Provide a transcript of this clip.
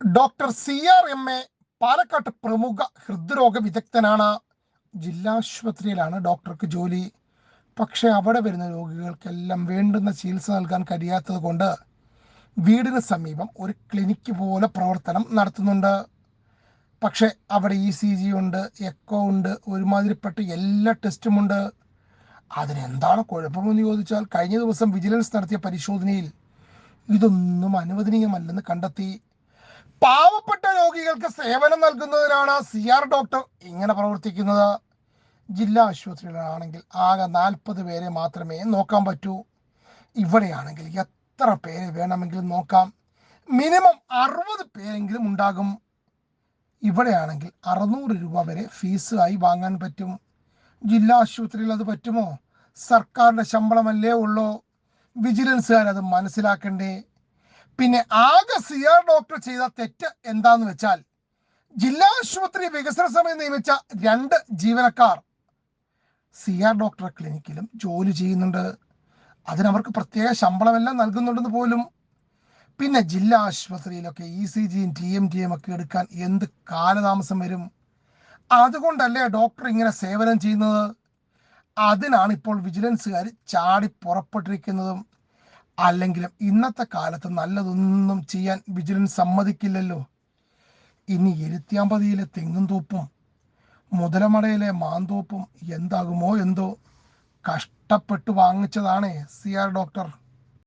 Doctor CR MA പാലക്കാട്ട് പ്രമുഖ ഹൃദ്രോഗ വിദഗ്ധനാണ്. ജില്ലാ ആശുപത്രിയിലാണ് ഡോക്ടർക്ക് ജോലി. പക്ഷെ അവിടെ വരുന്ന രോഗികൾക്കെല്ലാം വേണ്ടുന്ന ചികിത്സ നൽകാൻ കഴിയാത്തത് കൊണ്ട് വീടിന് സമീപം ഒരു ക്ലിനിക്ക് പോലെ പ്രവർത്തനം നടത്തുന്നുണ്ട്. പക്ഷെ അവിടെ ECG ഉണ്ട്, എക്കോ ഉണ്ട്, ഒരുമാതിരിപ്പെട്ട എല്ലാ ടെസ്റ്റുമുണ്ട്. അതിനെന്താണ് കുഴപ്പമെന്ന് ചോദിച്ചാൽ കഴിഞ്ഞ ദിവസം വിജിലൻസ് നടത്തിയ പരിശോധനയിൽ ഇതൊന്നും അനുവദനീയമല്ലെന്ന് കണ്ടെത്തി. പാവപ്പെട്ട രോഗികൾക്ക് സേവനം നൽകുന്നതിനാണ് ഡോക്ടർ ഇങ്ങനെ പ്രവർത്തിക്കുന്നത്. ജില്ലാ ആശുപത്രിയിലാണെങ്കിൽ ആകെ 40 പേരെ മാത്രമേ നോക്കാൻ പറ്റൂ. ഇവിടെയാണെങ്കിൽ എത്ര പേരെ വേണമെങ്കിലും നോക്കാം. മിനിമം 60 പേരെങ്കിലും ഉണ്ടാകും. ഇവിടെയാണെങ്കിൽ 600 രൂപ വരെ ഫീസ് ആയി വാങ്ങാൻ പറ്റും. ജില്ലാ ആശുപത്രിയിൽ അത് പറ്റുമോ? സർക്കാരിന്റെ ശമ്പളമല്ലേ ഉള്ളൂ. വിജിലൻസുകാർ അത് മനസ്സിലാക്കണ്ടേ? പിന്നെ ആകെ ഡോക്ടർ ചെയ്ത തെറ്റ് എന്താന്ന് വെച്ചാൽ, ജില്ലാ ആശുപത്രി വികസന സമിതി നിയമിച്ച 2 ജീവനക്കാർ ഡോക്ടർ ക്ലിനിക്കിലും ജോലി ചെയ്യുന്നുണ്ട്. അതിനവർക്ക് പ്രത്യേക ശമ്പളമെല്ലാം നൽകുന്നുണ്ടെന്ന് പോലും. പിന്നെ ജില്ലാ ആശുപത്രിയിലൊക്കെ ECGയും TMTയും ഒക്കെ എടുക്കാൻ എന്ത് കാലതാമസം വരും? അതുകൊണ്ടല്ലേ ഡോക്ടർ ഇങ്ങനെ സേവനം ചെയ്യുന്നത്. അതിനാണ് ഇപ്പോൾ വിജിലൻസുകാർ ചാടി പുറപ്പെട്ടിരിക്കുന്നതും. അല്ലെങ്കിലും ഇന്നത്തെ കാലത്ത് നല്ലതൊന്നും ചെയ്യാൻ വിജിലൻസ് സമ്മതിക്കില്ലല്ലോ. ഇനി എരുത്തിയാമ്പതിയിലെ തെങ്ങും തോപ്പും മുതലമടയിലെ മാന്തോപ്പും എന്താകുമോ എന്തോ. കഷ്ടപ്പെട്ട് വാങ്ങിച്ചതാണേ ഡോക്ടർ.